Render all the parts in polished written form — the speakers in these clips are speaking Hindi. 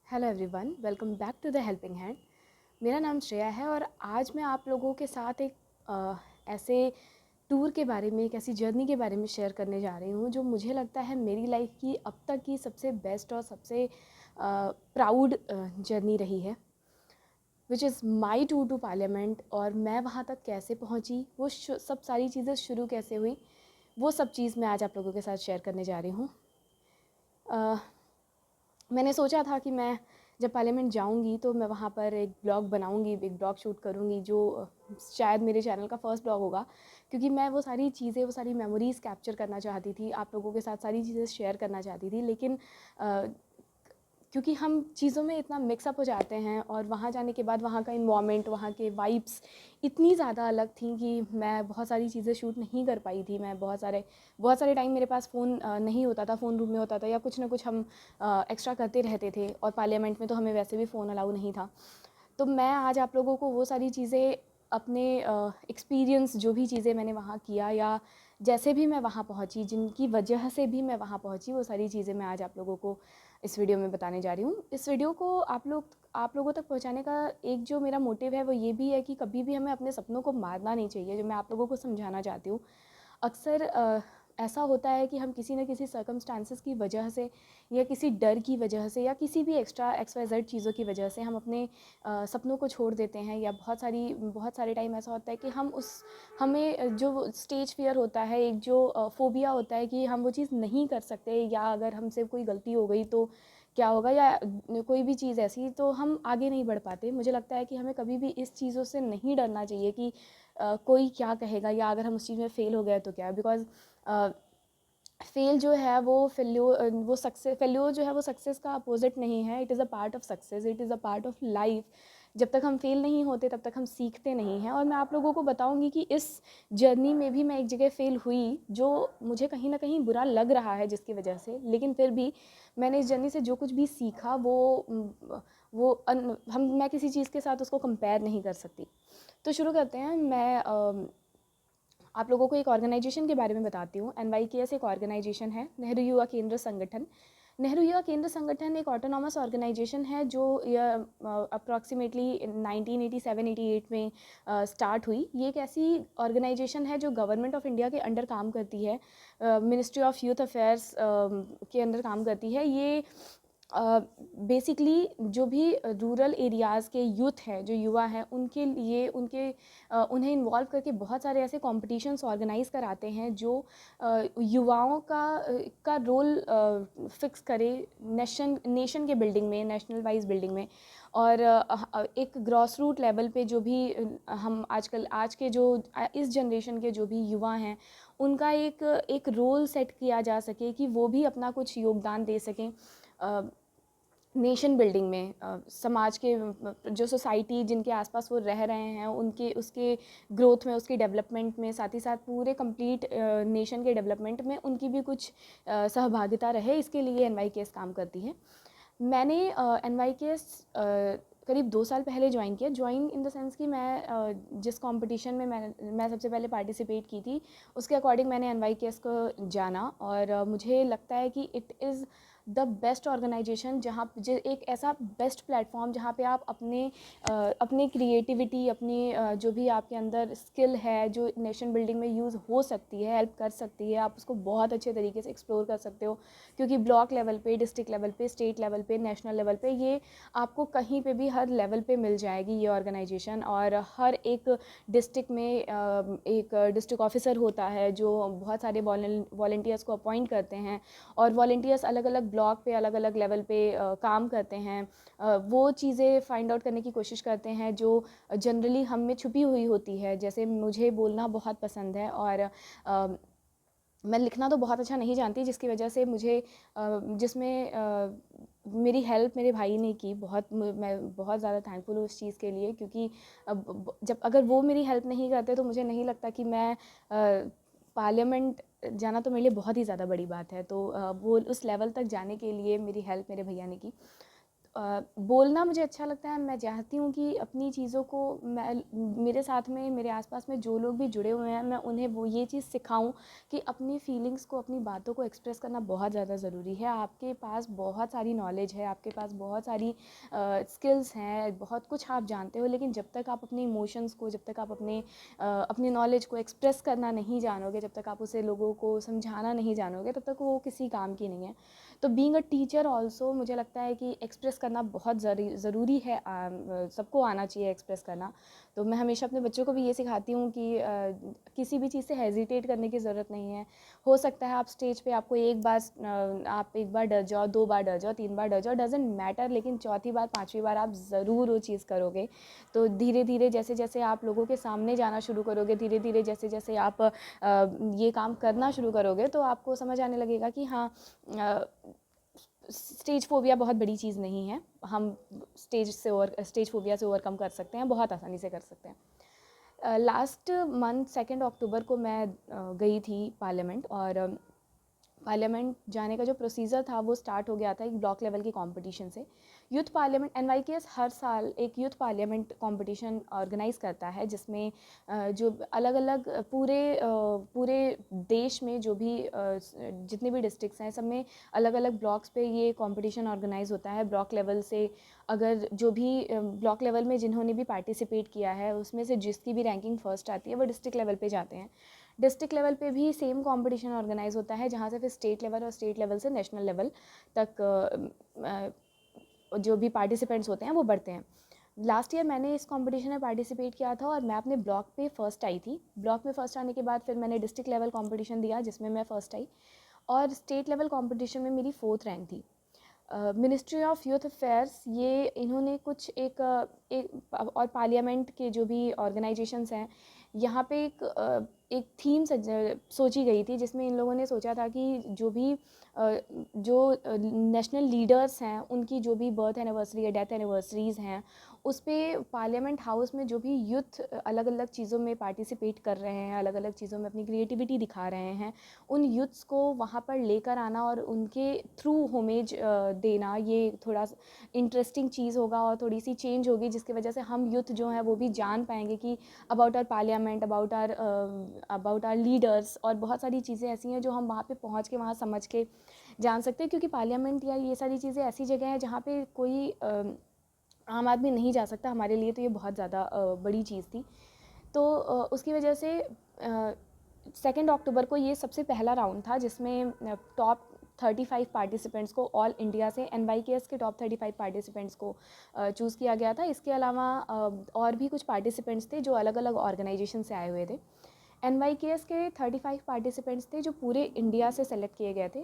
Hello everyone, welcome back to the helping hand. मेरा नाम श्रेया है और आज मैं आप लोगों के साथ एक ऐसे टूर के बारे में, एक ऐसी जर्नी के बारे में शेयर करने जा रही हूँ जो मुझे लगता है मेरी लाइफ की अब तक की सबसे बेस्ट और सबसे प्राउड जर्नी रही है, which is my tour to parliament. और मैं वहाँ तक कैसे पहुँची, वो सब सारी चीज़ें शुरू कैसे हुई, वो सब चीज़ मैं आज आप लोगों के साथ शेयर करने जा रही हूँ। मैंने सोचा था कि मैं जब पार्लियामेंट जाऊंगी तो मैं वहाँ पर एक ब्लॉग बनाऊंगी, एक ब्लॉग शूट करूंगी जो शायद मेरे चैनल का फर्स्ट ब्लॉग होगा, क्योंकि मैं वो सारी चीज़ें, वो सारी मेमोरीज़ कैप्चर करना चाहती थी, आप लोगों के साथ सारी चीज़ें शेयर करना चाहती थी। लेकिन क्योंकि हम चीज़ों में इतना मिक्सअप हो जाते हैं और वहाँ जाने के बाद वहाँ का इन्वायरमेंट, वहाँ के वाइब्स इतनी ज़्यादा अलग थी कि मैं बहुत सारी चीज़ें शूट नहीं कर पाई थी। मैं बहुत सारे टाइम मेरे पास फ़ोन नहीं होता था, फ़ोन रूम में होता था या कुछ ना कुछ हम एक्स्ट्रा करते रहते थे, और पार्लियामेंट में तो हमें वैसे भी फ़ोन अलाउ नहीं था। तो मैं आज आप लोगों को वो सारी चीज़ें, अपने एक्सपीरियंस, जो भी चीज़ें मैंने वहाँ किया या जैसे भी मैं वहाँ पहुँची, जिनकी वजह से भी मैं वहाँ पहुँची, वो सारी चीज़ें मैं आज आप लोगों को इस वीडियो में बताने जा रही हूँ। इस वीडियो को आप लोगों तक पहुँचाने का एक जो मेरा मोटिव है वो ये भी है कि कभी भी हमें अपने सपनों को मारना नहीं चाहिए, जो मैं आप लोगों को समझाना चाहती हूँ। अक्सर ऐसा होता है कि हम किसी न किसी सर्कमस्टांसेस की वजह से या किसी डर की वजह से या किसी भी एक्स्ट्रा XYZ चीज़ों की वजह से हम अपने सपनों को छोड़ देते हैं, या बहुत सारे टाइम ऐसा होता है कि हमें जो स्टेज फियर होता है, एक जो फोबिया होता है कि हम वो चीज़ नहीं कर सकते, या अगर हमसे कोई गलती हो गई तो क्या होगा, या कोई भी चीज़ ऐसी, तो हम आगे नहीं बढ़ पाते। मुझे लगता है कि हमें कभी भी इस चीज़ों से नहीं डरना चाहिए कि कोई क्या कहेगा, या अगर हम उस चीज़ में फ़ेल हो गए तो क्या। बिकॉज फेल जो है फेल्योर जो है वो सक्सेस का अपोजिट नहीं है। It is a part of success, it is a part of life. जब तक हम फेल नहीं होते तब तक हम सीखते नहीं हैं। और मैं आप लोगों को बताऊंगी कि इस जर्नी में भी मैं एक जगह फेल हुई, जो मुझे कहीं ना कहीं बुरा लग रहा है जिसकी वजह से, लेकिन फिर भी मैंने इस जर्नी से जो कुछ भी सीखा मैं किसी चीज़ के साथ उसको कंपेयर नहीं कर सकती। तो शुरू करते हैं। मैं आप लोगों को एक ऑर्गेनाइजेशन के बारे में बताती हूँ। NYKS एक ऑर्गेनाइजेशन है, नेहरू युवा केंद्र संगठन। नेहरू युवा केंद्र संगठन एक ऑटोनॉमस ऑर्गेनाइजेशन है जो अप्रॉक्सीमेटली 1987-88 में स्टार्ट हुई। ये एक ऐसी ऑर्गेनाइजेशन है जो गवर्नमेंट ऑफ इंडिया के अंडर काम करती है, मिनिस्ट्री ऑफ यूथ अफेयर्स के अंडर काम करती है। ये बेसिकली जो भी रूरल एरियाज़ के यूथ हैं, जो युवा हैं, उनके लिए उन्हें इन्वॉल्व करके बहुत सारे ऐसे कॉम्पिटिशन्स ऑर्गेनाइज कराते हैं जो युवाओं का रोल फिक्स करे नेशन के बिल्डिंग में, नेशनल वाइज बिल्डिंग में। और एक ग्रॉस रूट लेवल पे जो भी हम आजकल आज के जो इस जनरेशन के जो भी युवा हैं, उनका एक रोल सेट किया जा सके कि वो भी अपना कुछ योगदान दे सकें नेशन बिल्डिंग में। समाज के जो सोसाइटी जिनके आसपास वो रह रहे हैं, उनके उसके ग्रोथ में, उसके डेवलपमेंट में, साथ ही साथ पूरे कंप्लीट नेशन के डेवलपमेंट में उनकी भी कुछ सहभागिता रहे, इसके लिए NYKS काम करती है। मैंने NYKS करीब 2 साल पहले ज्वाइन इन द सेंस कि मैं जिस कंपटीशन में मैं सबसे पहले पार्टिसिपेट की थी, उसके अकॉर्डिंग मैंने NYKS को जाना। और मुझे लगता है कि it is the best organisation, एक ऐसा बेस्ट प्लेटफॉर्म जहाँ पे आप अपने क्रिएटिविटी, जो भी आपके अंदर स्किल है, जो नेशन बिल्डिंग में यूज़ हो सकती है, हेल्प कर सकती है, आप उसको बहुत अच्छे तरीके से एक्सप्लोर कर सकते हो। क्योंकि ब्लॉक लेवल पे, डिस्ट्रिक्ट लेवल पे, स्टेट लेवल पे, नेशनल लेवल पे, ये आपको कहीं पे भी हर लेवल पे मिल जाएगी ये ऑर्गेनाइजेशन। और हर एक डिस्ट्रिक्ट में एक डिस्ट्रिक्ट ऑफिसर होता है जो बहुत सारे वॉलंटियर्स को अपॉइंट करते हैं, और वॉलंटियर्स अलग अलग ब्लॉक पे, अलग अलग लेवल पे काम करते हैं। वो चीज़ें फाइंड आउट करने की कोशिश करते हैं जो जनरली हम में छुपी हुई होती है। जैसे मुझे बोलना बहुत पसंद है, और मैं लिखना तो बहुत अच्छा नहीं जानती, जिसकी वजह से जिसमें मेरी हेल्प मेरे भाई ने की। मैं बहुत ज़्यादा थैंकफुल हूँ उस चीज़ के लिए, क्योंकि जब अगर वो मेरी हेल्प नहीं करते तो मुझे नहीं लगता कि मैं पार्लियामेंट जाना तो मेरे लिए बहुत ही ज़्यादा बड़ी बात है। तो वो उस लेवल तक जाने के लिए मेरी हेल्प मेरे भैया ने की। बोलना मुझे अच्छा लगता है। मैं चाहती हूँ कि अपनी चीज़ों को मेरे साथ में, मेरे आसपास में जो लोग भी जुड़े हुए हैं, मैं उन्हें वो ये चीज़ सिखाऊं कि अपनी फीलिंग्स को, अपनी बातों को एक्सप्रेस करना बहुत ज़्यादा ज़रूरी है। आपके पास बहुत सारी नॉलेज है, आपके पास बहुत सारी स्किल्स हैं, बहुत कुछ आप जानते हो, लेकिन जब तक आप अपने इमोशंस को, जब तक आप अपनी नॉलेज को एक्सप्रेस करना नहीं जानोगे, जब तक आप उसे लोगों को समझाना नहीं जानोगे, तब तक वो किसी काम की नहीं है। तो बीइंग अ टीचर ऑल्सो मुझे लगता है कि एक्सप्रेस करना बहुत ज़रूरी है। सबको आना चाहिए एक्सप्रेस करना। तो मैं हमेशा अपने बच्चों को भी ये सिखाती हूँ कि किसी भी चीज़ से हेजिटेट करने की ज़रूरत नहीं है। हो सकता है आप स्टेज पे आपको आप एक बार डर जाओ, 2 बार डर जाओ, 3 बार डर जाओ, डजेंट मैटर, लेकिन चौथी बार, 5वीं बार आप ज़रूर वो चीज़ करोगे। तो धीरे धीरे जैसे जैसे आप लोगों के सामने जाना शुरू करोगे, धीरे धीरे जैसे जैसे आप ये काम करना शुरू करोगे, तो आपको समझ आने लगेगा कि हाँ, स्टेज फोबिया बहुत बड़ी चीज़ नहीं है। हम स्टेज फोबिया से ओवरकम कर सकते हैं, बहुत आसानी से कर सकते हैं। लास्ट मंथ 2 अक्टूबर को मैं गई थी पार्लियामेंट, और पार्लियामेंट जाने का जो प्रोसीजर था वो स्टार्ट हो गया था एक ब्लॉक लेवल की कंपटीशन से। यूथ पार्लियामेंट, एनवाईकेएस हर साल एक यूथ पार्लियामेंट कंपटीशन ऑर्गेनाइज़ करता है, जिसमें जो अलग अलग पूरे देश में जो भी जितने भी डिस्ट्रिक्ट्स हैं, सब में अलग अलग ब्लॉक्स पे ये कंपटीशन ऑर्गेनाइज़ होता है। ब्लॉक लेवल से अगर जो भी ब्लॉक लेवल में जिन्होंने भी पार्टिसिपेट किया है, उसमें से जिसकी भी रैंकिंग फर्स्ट आती है, वो डिस्ट्रिक्ट लेवल पे जाते हैं। डिस्ट्रिक्ट लेवल पे भी सेम कंपटीशन ऑर्गेनाइज होता है, जहाँ से फिर स्टेट लेवल, और स्टेट लेवल से नेशनल लेवल तक जो भी पार्टिसिपेंट्स होते हैं वो बढ़ते हैं। लास्ट ईयर मैंने इस कंपटीशन में पार्टिसिपेट किया था, और मैं अपने ब्लॉक पे फ़र्स्ट आई थी। ब्लॉक में फ़र्स्ट आने के बाद फिर मैंने डिस्ट्रिक्ट लेवल कंपटीशन दिया, जिसमें मैं फ़र्स्ट आई, और स्टेट लेवल कंपटीशन में मेरी 4th रैंक थी। मिनिस्ट्री ऑफ यूथ अफेयर्स, ये इन्होंने और पार्लियामेंट के जो भी ऑर्गेनाइजेशंस हैं, यहाँ पे एक थीम सोची गई थी, जिसमें इन लोगों ने सोचा था कि जो नेशनल लीडर्स हैं, उनकी जो भी बर्थ एनिवर्सरी या डेथ एनिवर्सरीज़ हैं, उस पर पार्लियामेंट हाउस में जो भी यूथ अलग अलग चीज़ों में पार्टिसिपेट कर रहे हैं, अलग अलग चीज़ों में अपनी क्रिएटिविटी दिखा रहे हैं, उन यूथ्स को वहाँ पर लेकर आना और उनके थ्रू होमेज देना, ये थोड़ा इंटरेस्टिंग चीज़ होगा और थोड़ी सी चेंज होगी, जिसकी वजह से हम यूथ जो हैं वो भी जान पाएंगे कि about our parliament, about our leaders, और बहुत सारी चीज़ें ऐसी हैं जो हम वहाँ पे पहुँच के, वहाँ समझ के जान सकते हैं। क्योंकि पार्लियामेंट या ये सारी चीज़ें ऐसी जगह है जहाँ पे कोई आम आदमी नहीं जा सकता। हमारे लिए तो ये बहुत ज़्यादा बड़ी चीज़ थी। तो उसकी वजह से 2 अक्टूबर को ये सबसे पहला राउंड था, जिसमें टॉप 35 पार्टिसिपेंट्स को, ऑल इंडिया से एनवाईकेएस के टॉप 35 पार्टिसिपेंट्स को चूज़ किया गया था। इसके अलावा और भी कुछ पार्टिसिपेंट्स थे जो अलग अलग ऑर्गेनाइजेशन से आए हुए थे। एनवाईकेएस के 35 पार्टिसिपेंट्स थे जो पूरे इंडिया से सेलेक्ट किए गए थे,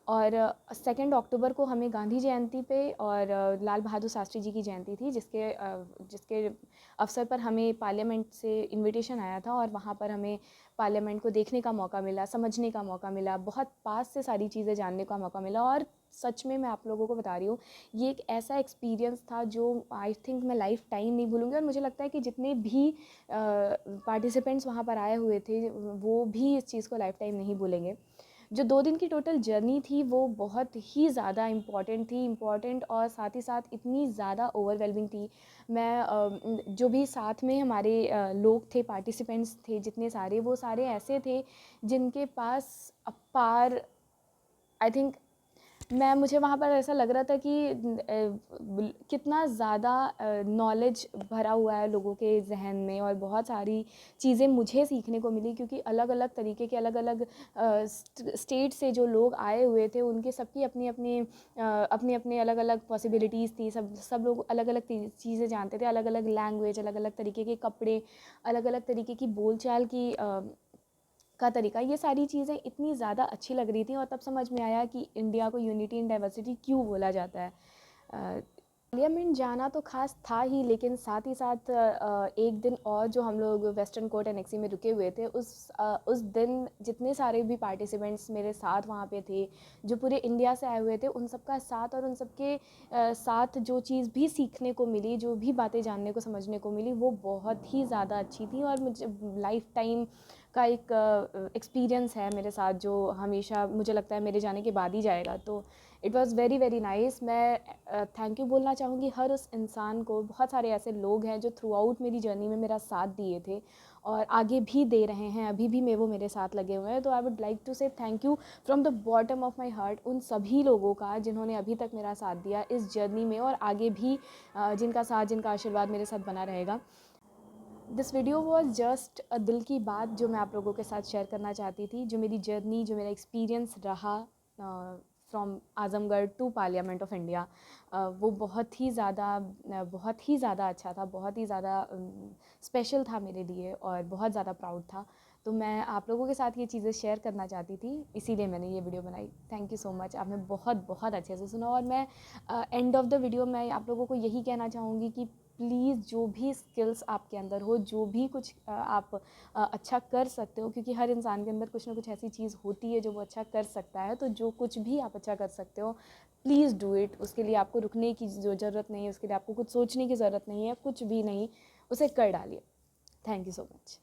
और 2 अक्टूबर को हमें गांधी जयंती पे और लाल बहादुर शास्त्री जी की जयंती थी, जिसके अवसर पर हमें पार्लियामेंट से इनविटेशन आया था, और वहाँ पर हमें पार्लियामेंट को देखने का मौका मिला, समझने का मौका मिला, बहुत पास से सारी चीज़ें जानने का मौका मिला। और सच में मैं आप लोगों को बता रही हूँ, ये एक ऐसा एक्सपीरियंस था जो आई थिंक मैं लाइफ टाइम नहीं भूलूँगी, और मुझे लगता है कि जितने भी पार्टिसिपेंट्स वहाँ पर आए हुए थे, वो भी इस चीज़ को लाइफ टाइम नहीं भूलेंगे। जो 2 दिन की टोटल जर्नी थी वो बहुत ही ज़्यादा इम्पॉर्टेंट और साथ ही साथ इतनी ज़्यादा ओवरवेलमिंग थी। जो भी साथ में हमारे लोग थे, पार्टिसिपेंट्स थे जितने सारे, वो सारे ऐसे थे जिनके पास अपार, आई थिंक, मुझे वहाँ पर ऐसा लग रहा था कि कितना ज़्यादा नॉलेज भरा हुआ है लोगों के जहन में, और बहुत सारी चीज़ें मुझे सीखने को मिली, क्योंकि अलग अलग तरीके के, अलग अलग स्टेट से जो लोग आए हुए थे, उनके सबकी अपनी अपनी अलग अलग पॉसिबिलिटीज़ थी। सब लोग अलग अलग चीज़ें जानते थे, अलग अलग लैंग्वेज, अलग अलग तरीके के कपड़े, अलग अलग तरीके की बोलचाल का तरीका, ये सारी चीज़ें इतनी ज़्यादा अच्छी लग रही थी। और तब समझ में आया कि इंडिया को यूनिटी इन डाइवर्सिटी क्यों बोला जाता है। पार्लियामेंट जाना तो खास था ही, लेकिन साथ ही साथ एक दिन और जो हम लोग वेस्टर्न कोर्ट एनेक्सी में रुके हुए थे, उस दिन जितने सारे भी पार्टिसिपेंट्स मेरे साथ वहाँ पे थे, जो पूरे इंडिया से आए हुए थे, उन सबका साथ और उन सबके साथ जो चीज़ भी सीखने को मिली, जो भी बातें जानने को, समझने को मिली, वो बहुत ही ज़्यादा अच्छी थी, और मुझे लाइफ टाइम का एक एक्सपीरियंस है मेरे साथ, जो हमेशा मुझे लगता है मेरे जाने के बाद ही जाएगा। तो it was very very nice. मैं थैंक यू बोलना चाहूँगी हर उस इंसान को। बहुत सारे ऐसे लोग हैं जो थ्रू आउट मेरी जर्नी में मेरा साथ दिए थे और आगे भी दे रहे हैं, अभी भी वो मेरे साथ लगे हुए हैं। तो आई वुड लाइक टू से thank you from the bottom of my heart उन सभी लोगों का जिन्होंने अभी तक मेरा साथ दिया इस जर्नी में, और आगे भी जिनका साथ, जिनका आशीर्वाद मेरे साथ बना रहेगा। This video was just a दिल की बात जो मैं आप लोगों के साथ शेयर करना चाहती थी, जो मेरी जर्नी, जो मेरा एक्सपीरियंस रहा from Azamgarh to parliament of India. वो बहुत ही ज़्यादा अच्छा था, बहुत ही ज़्यादा स्पेशल था मेरे लिए और बहुत ज़्यादा प्राउड था। तो मैं आप लोगों के साथ ये चीज़ें शेयर करना चाहती थी, इसीलिए मैंने ये वीडियो बनाई। थैंक यू सो मच, आपने बहुत बहुत अच्छे से सुना। और मैं एंड ऑफ द वीडियो मैं आप लोगों को यही कहना चाहूँगी कि प्लीज़ जो भी स्किल्स आपके अंदर हो, जो भी कुछ आप अच्छा कर सकते हो, क्योंकि हर इंसान के अंदर कुछ ना कुछ ऐसी चीज़ होती है जो वो अच्छा कर सकता है। तो जो कुछ भी आप अच्छा कर सकते हो, प्लीज़ डू इट। उसके लिए आपको रुकने की ज़रूरत नहीं है, उसके लिए आपको कुछ सोचने की ज़रूरत नहीं है, कुछ भी नहीं, उसे कर डालिए। Thank you so much.